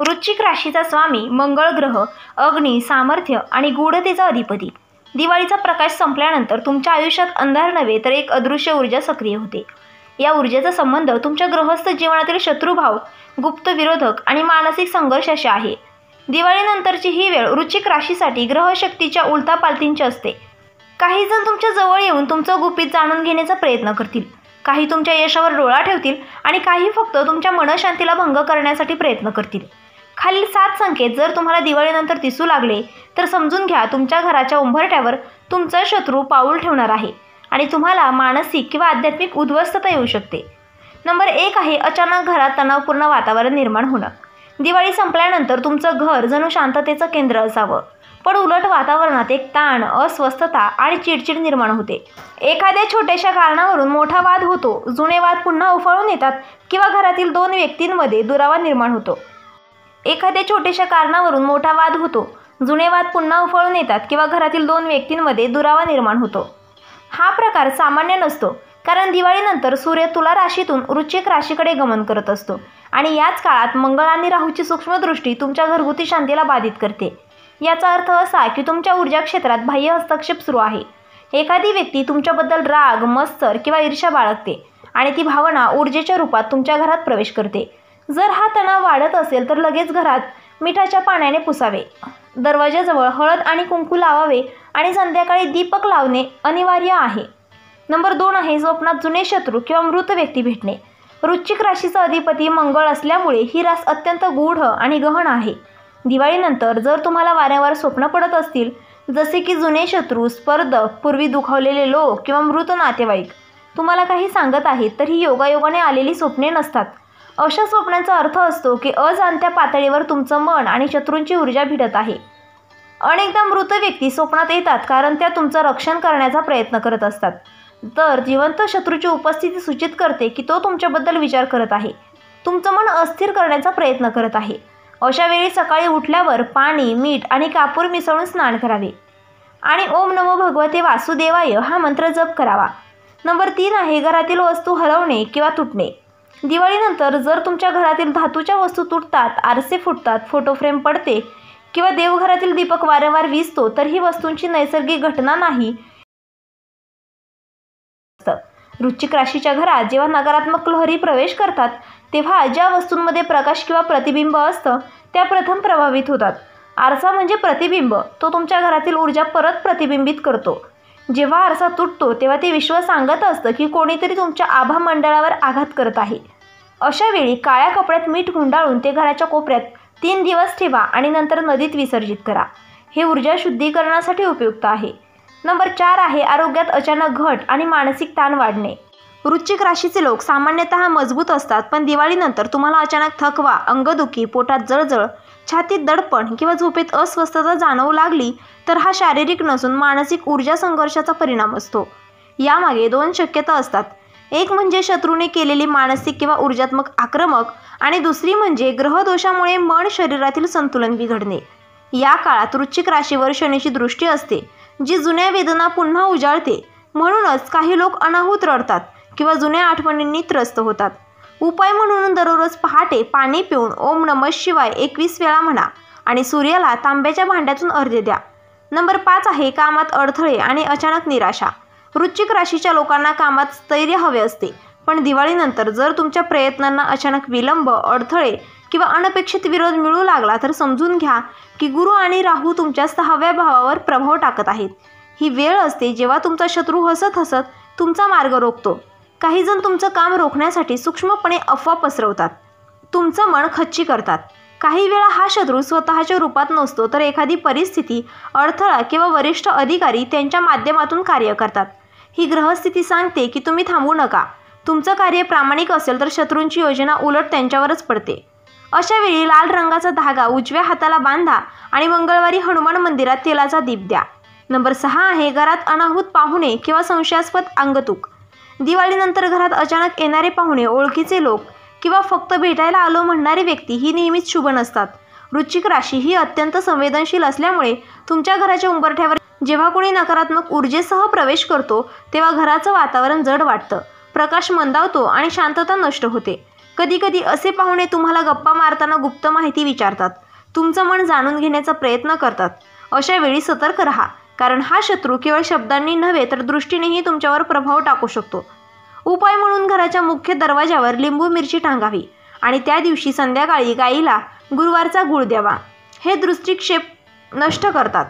वृश्चिक राशीचा स्वामी मंगळ ग्रह अग्नी, सामर्थ्य आणि गूढतेचा अधिपती. दिवाळीचा प्रकाश संपल्यानंतर तुमच्या आयुष्यात अंधार नव्हे तर एक अदृश्य ऊर्जा सक्रिय होते. या ऊर्जेचा संबंध तुमच्या गृहस्थ जीवनातील शत्रुभाव, गुप्त विरोधक आणि मानसिक संघर्षाशी आहे. दिवाळीनंतरची ही वेळ वृश्चिक राशीसाठी ग्रहशक्तीच्या उलथापालथींची असते. काही जण तुमच्या जवळ येऊन तुमचं गुपित जाणून घेण्याचा प्रयत्न करतील, काही तुमच्या यशावर डोळा ठेवतील आणि काही फक्त तुमच्या मनशांतीला भंग करण्यासाठी प्रयत्न करतील. खालील 7 संकेत जर तुम्हाला दिवाळीनंतर दिसू लागले तर समजून घ्या तुमच्या घराच्या उंबरठ्यावर तुमचा शत्रू पाऊल ठेवणार आहे आणि तुम्हाला मानसिक किंवा आध्यात्मिक उद्ध्वस्तता येऊ शकते. नंबर 1 आहे अचानक घरात तणावपूर्ण वातावरण निर्माण होणं. दिवाळी संपल्यानंतर तुमचं घर जणू शांततेचं केंद्र असावं, पण उलट वातावरणात एक ताण, अस्वस्थता आणि चिडचिड निर्माण होते. एखाद्या छोट्याशा कारणावरून मोठा वाद होतो, जुने वाद पुन्हा उफाळून येतात किंवा घरातील 2 व्यक्तींमध्ये दुरावा निर्माण होतो. हा प्रकार सामान्य नसतो, कारण दिवाळीनंतर सूर्य तुला राशीतून वृश्चिक राशीकडे गमन करत असतो आणि याच काळात मंगळ आणि राहूची सूक्ष्मदृष्टी तुमच्या घरगुती शांतीला बाधित करते. याचा अर्थ असा की तुमच्या ऊर्जा क्षेत्रात बाह्य हस्तक्षेप सुरू आहे. एखादी व्यक्ती तुमच्याबद्दल राग, मत्सर किंवा ईर्ष्या बाळगते आणि ती भावना ऊर्जेच्या रूपात तुमच्या घरात प्रवेश करते. जर हा तणाव वाढत असेल तर लगेच घरात मिठाच्या पाण्याने पुसावे, दरवाजाजवळ हळद आणि कुंकू लावावे आणि संध्याकाळी दीपक लावणे अनिवार्य आहे. नंबर 2 आहे स्वप्नात जुने शत्रू किंवा मृत व्यक्ती भेटणे. वृश्चिक राशीचा अधिपती मंगळ असल्यामुळे ही रास अत्यंत गूढ आणि गहन आहे. दिवाळीनंतर जर तुम्हाला वारंवार स्वप्न पडत असतील, जसे की जुने शत्रू, स्पर्धक, पूर्वी दुखावलेले लोक किंवा मृत नातेवाईक तुम्हाला काही सांगत आहेत, तर ही योगायोगाने आलेली स्वप्ने नसतात. अशा स्वप्नांचा अर्थ असतो की अजाणत्या पातळीवर तुमचं मन आणि शत्रूंची ऊर्जा भिडत आहे. अनेकदा मृत व्यक्ती स्वप्नात येतात कारण त्या तुमचं रक्षण करण्याचा प्रयत्न करत असतात, तर जिवंत शत्रूची उपस्थिती सूचित करते की तो तुमच्याबद्दल विचार करत आहे, तुमचं मन अस्थिर करण्याचा प्रयत्न करत आहे. अशा वेळी सकाळी उठल्यावर पाणी, मीठ आणि कापूर मिसळून स्नान करावे आणि ओम नमो भगवते वासुदेवाय हा मंत्र जप करावा. नंबर 3 आहे घरातील वस्तू हरवणे किंवा तुटणे. दिवाळीनंतर जर तुमच्या घरातील धातूच्या वस्तू तुटतात, आरसे फुटतात, फोटो फ्रेम पडते किंवा देवघरातील दीपक वारंवार विझतो, तर ही वस्तूंची नैसर्गिक घटना नाही. वृश्चिक राशीच्या घरात जेव्हा नकारात्मक लहरी प्रवेश करतात तेव्हा ज्या वस्तूंमध्ये प्रकाश किंवा प्रतिबिंब असतं त्या प्रथम प्रभावित होतात. आरसा म्हणजे प्रतिबिंब, तो तुमच्या घरातील ऊर्जा परत प्रतिबिंबित करतो. जेव्हा आरसा तुटतो तेव्हा ते विश्व सांगत असतं की कोणीतरी तुमच्या आभा मंडळावर आघात करत आहे. अशा वेळी काळ्या कपड्यात मीठ गुंडाळून ते घराच्या कोपऱ्यात 3 दिवस ठेवा आणि नंतर नदीत विसर्जित करा. हे ऊर्जा शुद्धीकरणासाठी उपयुक्त आहे. नंबर 4 आहे आरोग्यात अचानक घट आणि मानसिक ताण वाढणे. वृश्चिक राशीचे लोक सामान्यतः मजबूत असतात, पण दिवाळीनंतर तुम्हाला अचानक थकवा, अंगदुखी, पोटात जळजळ, छातीत दडपण किंवा झोपेत अस्वस्थता जाणवू लागली तर हा शारीरिक नसून मानसिक ऊर्जा संघर्षाचा परिणाम असतो. यामागे 2 शक्यता असतात. एक म्हणजे शत्रूने केलेली मानसिक किंवा ऊर्जात्मक आक्रमक आणि दुसरी म्हणजे ग्रहदोषामुळे मन शरीरातील संतुलन बिघडणे. या काळात वृश्चिक राशीवर शनीची दृष्टी असते, जी जुन्या वेदना पुन्हा उजाळते. म्हणूनच काही लोक अनाहूत रडतात किंवा जुन्या आठवणींनी त्रस्त होतात. उपाय म्हणून दररोज पहाटे पाणी पिऊन ओम नमः शिवाय 21 वेळा म्हणा आणि सूर्याला तांब्याच्या भांड्यातून अर्घ्य द्या. नंबर 5 आहे कामात अडथळे आणि अचानक निराशा. वृश्चिक राशीच्या लोकांना कामात स्थैर्य हवे असते, पण दिवाळीनंतर जर तुमच्या प्रयत्नांना अचानक विलंब, अडथळे किंवा अनपेक्षित विरोध मिळू लागला तर समजून घ्या की गुरु आणि राहू तुमच्या 6व्या भावावर प्रभाव टाकत आहेत. ही वेळ असते जेव्हा तुमचा शत्रू हसत हसत तुमचा मार्ग रोखतो. काही जण तुमचं काम रोखण्यासाठी सूक्ष्मपणे अफवा पसरवतात, तुमचं मन खच्ची करतात. काही वेळा हा शत्रू स्वतःच्या रूपात नसतो, तर एखादी परिस्थिती, अडथळा किंवा वरिष्ठ अधिकारी त्यांच्या माध्यमातून कार्य करतात. ही ग्रहस्थिती सांगते की तुम्ही थांबू नका. तुमचं कार्य प्रामाणिक असेल तर शत्रूंची योजना उलट त्यांच्यावरच पडते. अशा वेळी लाल रंगाचा धागा उजव्या हाताला बांधा आणि मंगळवारी हनुमान मंदिरात तेलाचा दीप द्या. नंबर 6 आहे घरात अनाहूत पाहुणे किंवा संशयास्पद अंगतूक. दिवाळीनंतर घरात अचानक येणारे पाहुणे, ओळखीचे लोक किंवा फक्त भेटायला आलो म्हणणारी व्यक्ती ही नेहमीच शुभ नसतात. वृश्चिक राशी ही अत्यंत संवेदनशील असल्यामुळे तुमच्या घराच्या उंबरठ्यावर जेव्हा कोणी नकारात्मक ऊर्जेसह प्रवेश करतो तेव्हा घराचं वातावरण जड वाटतं, प्रकाश मंदावतो आणि शांतता नष्ट होते. कधी कधी असे पाहुणे तुम्हाला गप्पा मारताना गुप्त माहिती विचारतात, तुमचं मन जाणून घेण्याचा प्रयत्न करतात. अशा वेळी सतर्क राहा, कारण हा शत्रू केवळ शब्दांनी नव्हे तर दृष्टीनेही तुमच्यावर प्रभाव टाकू शकतो. उपाय म्हणून घराच्या मुख्य दरवाजावर लिंबू मिरची टांगावी आणि त्या दिवशी संध्याकाळी गाईला गुरुवारचा गूळ द्यावा. हे दृष्टिक्षेप नष्ट करतात.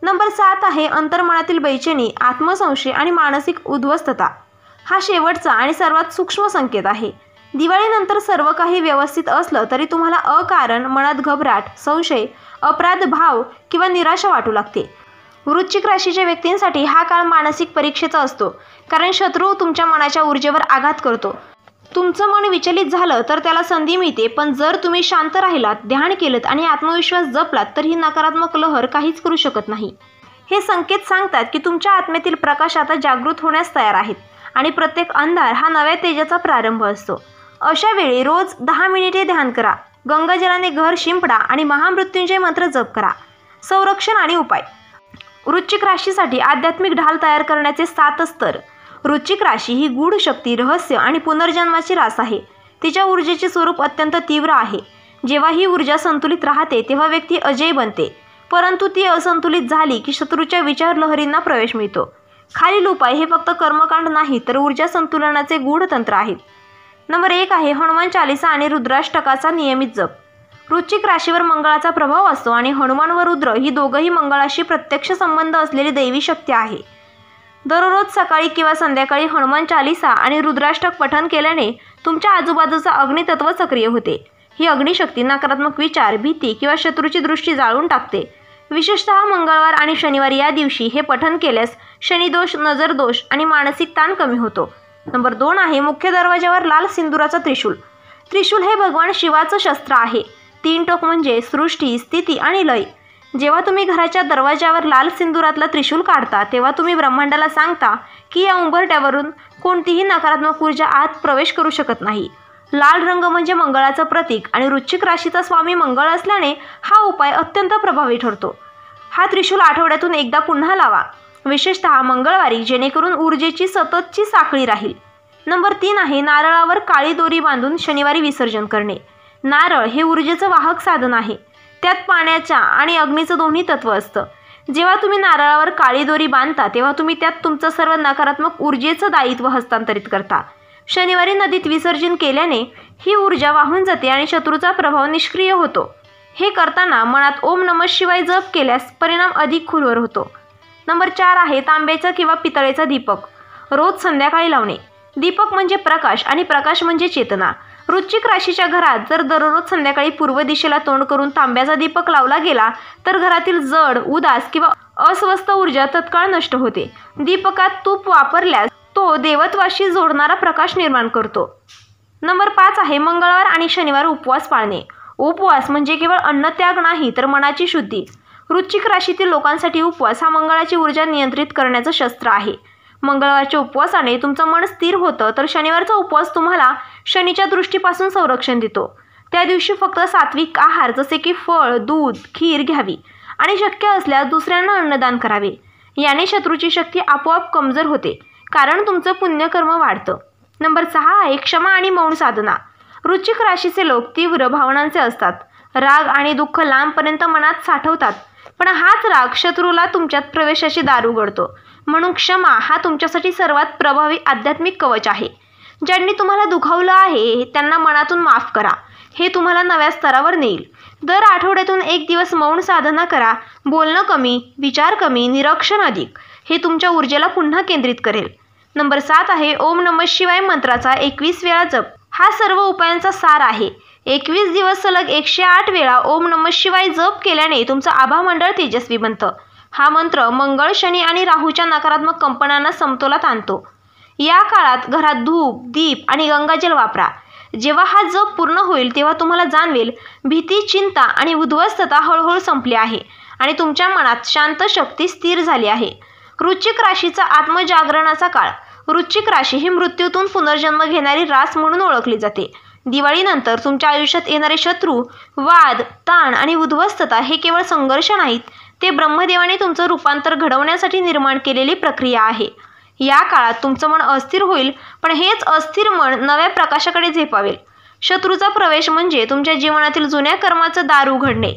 नंबर 7 आहे अंतर्मनातील बेचैनी, आत्मसंशय आणि मानसिक उद्ध्वस्तता. हा शेवटचा आणि सर्वात सूक्ष्म संकेत आहे. दिवाळीनंतर सर्व काही व्यवस्थित असलं तरी तुम्हाला अकारण मनात घबराट, संशय, अपराध भाव किंवा निराशा वाटू लागते. वृश्चिक राशीच्या व्यक्तींसाठी हा काळ मानसिक परीक्षेचा असतो, कारण शत्रू तुमच्या मनाच्या ऊर्जेवर आघात करतो. तुमचं मन विचलित झालं तर त्याला संधी मिळते, पण जर तुम्ही शांत राहिलात, ध्यान केलं आणि आत्मविश्वास जपलात तर ही नकारात्मक लहर काहीच करू शकत नाही. हे संकेत सांगतात की तुमच्या आत्म्यातील प्रकाश आता जागृत होण्यास तयार आहेत आणि प्रत्येक अंधार हा नव्या तेजाचा प्रारंभ असतो. अशा वेळी रोज 10 मिनिटे ध्यान करा, गंगाजलाने घर शिंपडा आणि महामृत्युंजय मंत्र जप करा. संरक्षण आणि उपाय. वृश्चिक राशीसाठी आध्यात्मिक ढाल तयार करण्याचे 7 स्तर. वृश्चिक राशी ही गूढ शक्ती, रहस्य आणि पुनर्जन्माची रास आहे. तिच्या ऊर्जेचे स्वरूप अत्यंत तीव्र आहे. जेव्हा ही ऊर्जा संतुलित राहते तेव्हा व्यक्ती अजय बनते, परंतु ती असंतुलित झाली की शत्रूच्या विचार लहरींना प्रवेश मिळतो. खालील उपाय हे फक्त कर्मकांड नाही तर ऊर्जा संतुलनाचे गूढ तंत्र आहेत. नंबर 1 आहे हनुमान चालीसा आणि रुद्राष्टकाचा नियमित जप. वृश्चिक राशीवर मंगळाचा प्रभाव असतो आणि हनुमान व रुद्र ही दोघंही मंगळाशी प्रत्यक्ष संबंध असलेली दैवी शक्ती आहे. दररोज सकाळी किंवा संध्याकाळी हनुमान चालीसा आणि रुद्राष्टक पठण केल्याने तुमच्या आजूबाजूचा अग्नितत्व सक्रिय होते. ही अग्निशक्ती नकारात्मक विचार, भीती किंवा शत्रूची दृष्टी जाळून टाकते. विशेषतः मंगळवार आणि शनिवार या दिवशी हे पठण केल्यास शनिदोष, नजरदोष आणि मानसिक ताण कमी होतो. नंबर 2 आहे मुख्य दरवाजावर लाल सिंदुराचा त्रिशूल. त्रिशूल हे भगवान शिवाचं शस्त्र आहे. 3 टोक म्हणजे सृष्टी, स्थिती आणि लय. जेव्हा तुम्ही घराच्या दरवाजावर लाल सिंदुरातला त्रिशूल काढता तेव्हा तुम्ही ब्रह्मांडाला सांगता की या उंबरठ्यावरून कोणतीही नकारात्मक ऊर्जा आत प्रवेश करू शकत नाही. लाल रंग म्हणजे मंगळाचं प्रतीक आणि वृश्चिक राशीचा स्वामी मंगळ असल्याने हा उपाय अत्यंत प्रभावी ठरतो. हा त्रिशूल आठवड्यातून एकदा पुन्हा लावा, विशेषतः मंगळवारी, जेणेकरून ऊर्जेची सततची साखळी राहील. नंबर 3 आहे नारळावर काळी दोरी बांधून शनिवारी विसर्जन करणे. नारळ हे ऊर्जेचं वाहक साधन आहे. त्यात पाण्याच्या आणि अग्नीचं दोन्ही तत्व असतं. जेव्हा तुम्ही नारळावर काळी दोरी बांधता तेव्हा तुम्ही त्यात तुमचं सर्व नकारात्मक ऊर्जेचं दायित्व हस्तांतरित करता. शनिवारी नदीत विसर्जन केल्याने ही ऊर्जा वाहून जाते आणि शत्रूचा प्रभाव निष्क्रिय होतो. हे करताना मनात ओम नमः शिवाय जप केल्यास परिणाम अधिक खोलवर होतो. नंबर 4 आहे तांब्याचा किंवा पितळेचा दीपक. रोज संध्याकाळी लावणे. दीपक म्हणजे प्रकाश आणि प्रकाश म्हणजे चेतना. वृश्चिक राशीच्या घरात जर दररोज संध्याकाळी पूर्व दिशेला तोंड करून तांब्याचा दीपक लावला गेला तर घरातील जड, उदास किंवा अस्वस्थ ऊर्जा तत्काळ नष्ट होते. दीपकात तूप वापरल्यास तो देवत्वाशी जोडणारा प्रकाश निर्माण करतो. नंबर 5 आहे मंगळवार आणि शनिवार उपवास पाळणे. उपवास म्हणजे केवळ अन्नत्याग नाही तर मनाची शुद्धी. वृश्चिक राशीतील लोकांसाठी उपवास हा मंगळाची ऊर्जा नियंत्रित करण्याचं शस्त्र आहे. मंगळवारच्या उपवासाने तुमचं मन स्थिर होतं तर शनिवारचा उपवास तुम्हाला शनीच्या दृष्टीपासून संरक्षण देतो. त्या दिवशी फक्त सात्विक आहार जसे की फळ, दूध, खीर घ्यावी आणि शक्य असल्यास दुसऱ्यांना अन्नदान करावे. याने शत्रूची शक्ती आपोआप कमजोर होते, कारण तुमचं पुण्यकर्म वाढतं. नंबर 6 आहे क्षमा आणि मौन साधना. वृश्चिक राशीचे लोक तीव्र भावनांचे असतात. राग आणि दुःख लांबपर्यंत मनात साठवतात, पण हाच राग शत्रूला तुमच्यात प्रवेशाची दार उघडतो. म्हणून क्षमा हा तुमच्यासाठी सर्वात प्रभावी आध्यात्मिक कवच आहे. ज्यांनी तुम्हाला दुखावलं आहे त्यांना मनातून माफ करा. हे तुम्हाला नव्या स्तरावर नेईल. दर आठवड्यातून 1 दिवस मौन साधना करा. बोलणं कमी, विचार कमी, निरीक्षण अधिक. हे तुमच्या ऊर्जेला पुन्हा केंद्रित करेल. नंबर 7 आहे ओम नमः शिवाय मंत्राचा 21 वेळा जप. हा सर्व उपायांचा सार आहे. 21 दिवस सलग 108 वेळा ओम नमः शिवाय जप केल्याने तुमचं आभामंडळ तेजस्वी बनतं. हा मंत्र मंगळ, शनी आणि राहूच्या नकारात्मक कंपनांना समतोलात आणतो. या काळात घरात धूप, दीप आणि गंगाजल वापरा. जेव्हा हा जप पूर्ण होईल तेव्हा तुम्हाला जाणवेल भीती, चिंता आणि उद्ध्वस्तता हळूहळू संपली आहे आणि तुमच्या मनात शांत शक्ती स्थिर झाली आहे. वृश्चिक राशीचा आत्मजागरणाचा काळ. वृश्चिक राशी ही मृत्यूतून पुनर्जन्म घेणारी रास म्हणून ओळखली जाते. दिवाळीनंतर तुमच्या आयुष्यात येणारे शत्रू, वाद, ताण आणि उद्ध्वस्तता हे केवळ संघर्ष नाहीत, ते ब्रह्मदेवाने तुमचं रूपांतर घडवण्यासाठी निर्माण केलेली प्रक्रिया आहे. या काळात तुमचं मन अस्थिर होईल, पण हेच अस्थिर मन नव्या प्रकाशाकडे झेपावेल. शत्रूचा प्रवेश म्हणजे तुमच्या जीवनातील जुन्या कर्माचं दार उघडणे.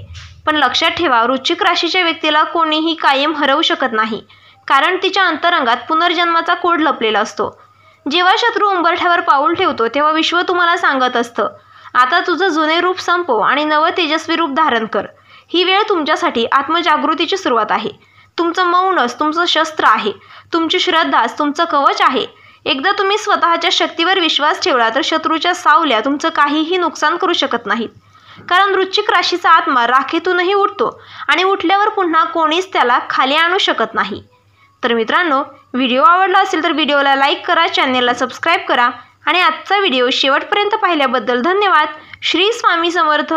पण लक्षात ठेवा, वृश्चिक राशीच्या व्यक्तीला कोणीही कायम हरवू शकत नाही, कारण तिच्या अंतरंगात पुनर्जन्माचा कोड लपलेला असतो. जेव्हा शत्रू उंबरठ्यावर पाऊल ठेवतो तेव्हा विश्व तुम्हाला सांगत असतं, आता तुझं जुने रूप संपव आणि नवं तेजस्वी रूप धारण कर. ही वेळ तुमच्यासाठी आत्मजागृतीची सुरुवात आहे. तुमचं मौनच तुमचं शस्त्र आहे, तुमची श्रद्धाच तुमचं कवच आहे. एकदा तुम्ही स्वतःच्या शक्तीवर विश्वास ठेवला तर शत्रूच्या सावल्या तुमचं काहीही नुकसान करू शकत नाहीत. कारण वृश्चिक राशीचा आत्मा राखेतूनही उठतो आणि उठल्यावर पुन्हा कोणीच त्याला खाली आणू शकत नाही. तर मित्रांनो, व्हिडिओ आवडला असेल तर व्हिडिओला लाईक करा, चॅनेलला सबस्क्राईब करा आणि आजचा व्हिडिओ शेवटपर्यंत पाहिल्याबद्दल धन्यवाद. श्री स्वामी समर्थ.